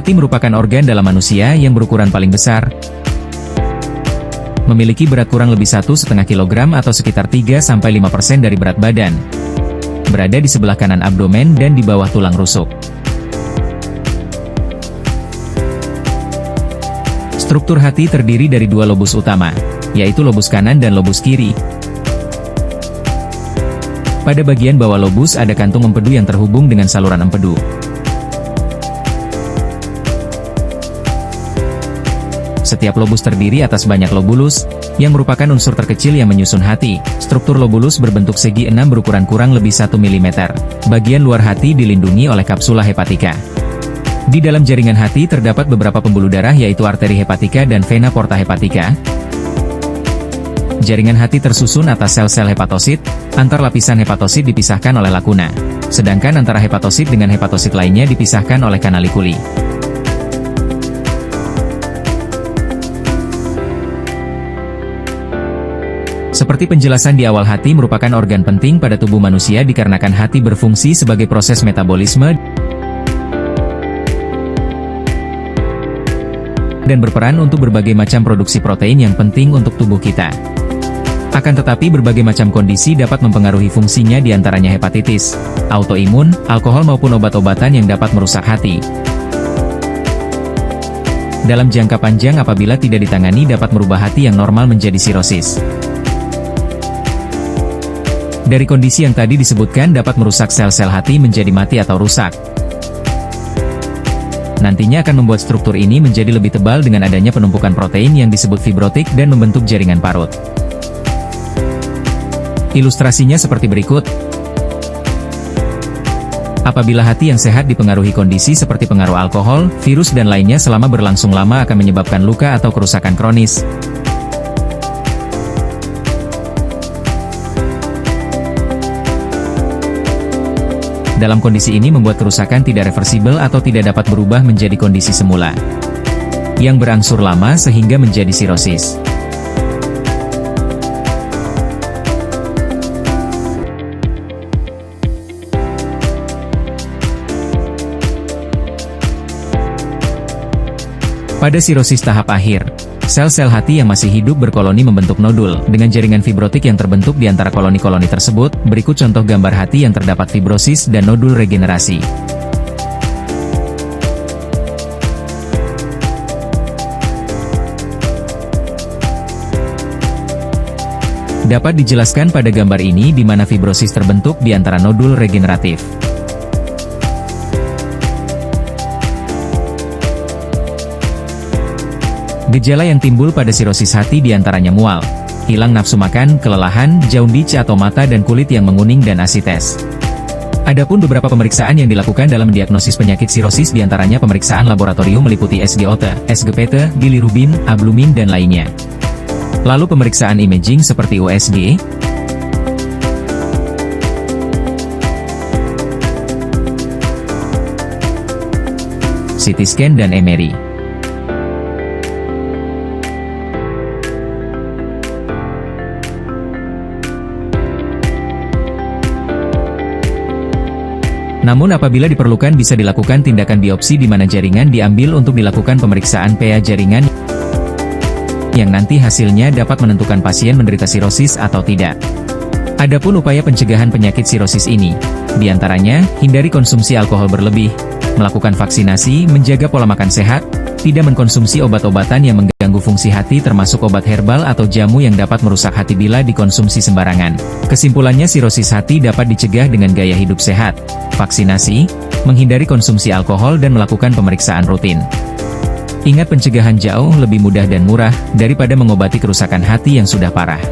Hati merupakan organ dalam manusia yang berukuran paling besar. Memiliki berat kurang lebih 1,5 kg atau sekitar 3-5% dari berat badan. Berada di sebelah kanan abdomen dan di bawah tulang rusuk. Struktur hati terdiri dari dua lobus utama, yaitu lobus kanan dan lobus kiri. Pada bagian bawah lobus ada kantung empedu yang terhubung dengan saluran empedu. Setiap lobus terdiri atas banyak lobulus, yang merupakan unsur terkecil yang menyusun hati. Struktur lobulus berbentuk segi 6 berukuran kurang lebih 1 mm. Bagian luar hati dilindungi oleh kapsula hepatika. Di dalam jaringan hati terdapat beberapa pembuluh darah yaitu arteri hepatika dan vena porta hepatika. Jaringan hati tersusun atas sel-sel hepatosit, antar lapisan hepatosit dipisahkan oleh lakuna. Sedangkan antara hepatosit dengan hepatosit lainnya dipisahkan oleh kanalikuli. Seperti penjelasan di awal, hati merupakan organ penting pada tubuh manusia dikarenakan hati berfungsi sebagai proses metabolisme dan berperan untuk berbagai macam produksi protein yang penting untuk tubuh kita. Akan tetapi berbagai macam kondisi dapat mempengaruhi fungsinya, diantaranya hepatitis, autoimun, alkohol maupun obat-obatan yang dapat merusak hati. Dalam jangka panjang apabila tidak ditangani dapat merubah hati yang normal menjadi sirosis. Dari kondisi yang tadi disebutkan dapat merusak sel-sel hati menjadi mati atau rusak. Nantinya akan membuat struktur ini menjadi lebih tebal dengan adanya penumpukan protein yang disebut fibrotik dan membentuk jaringan parut. Ilustrasinya seperti berikut. Apabila hati yang sehat dipengaruhi kondisi seperti pengaruh alkohol, virus dan lainnya selama berlangsung lama akan menyebabkan luka atau kerusakan kronis. Dalam kondisi ini membuat kerusakan tidak reversibel atau tidak dapat berubah menjadi kondisi semula, yang berangsur lama sehingga menjadi sirosis. Pada sirosis tahap akhir, sel-sel hati yang masih hidup berkoloni membentuk nodul, dengan jaringan fibrotik yang terbentuk di antara koloni-koloni tersebut. Berikut contoh gambar hati yang terdapat fibrosis dan nodul regenerasi. Dapat dijelaskan pada gambar ini di mana fibrosis terbentuk di antara nodul regeneratif. Gejala yang timbul pada sirosis hati diantaranya mual, hilang nafsu makan, kelelahan, jaundice atau mata dan kulit yang menguning dan asites. Adapun beberapa pemeriksaan yang dilakukan dalam mendiagnosis penyakit sirosis diantaranya pemeriksaan laboratorium meliputi SGOT, SGPT, bilirubin, albumin dan lainnya. Lalu pemeriksaan imaging seperti USG, CT scan dan MRI. Namun apabila diperlukan bisa dilakukan tindakan biopsi di mana jaringan diambil untuk dilakukan pemeriksaan PA jaringan yang nanti hasilnya dapat menentukan pasien menderita sirosis atau tidak. Adapun upaya pencegahan penyakit sirosis ini, diantaranya hindari konsumsi alkohol berlebih, melakukan vaksinasi, menjaga pola makan sehat, tidak mengkonsumsi obat-obatan yang mengganggu fungsi hati termasuk obat herbal atau jamu yang dapat merusak hati bila dikonsumsi sembarangan. Kesimpulannya sirosis hati dapat dicegah dengan gaya hidup sehat, vaksinasi, menghindari konsumsi alkohol dan melakukan pemeriksaan rutin. Ingat, pencegahan jauh lebih mudah dan murah daripada mengobati kerusakan hati yang sudah parah.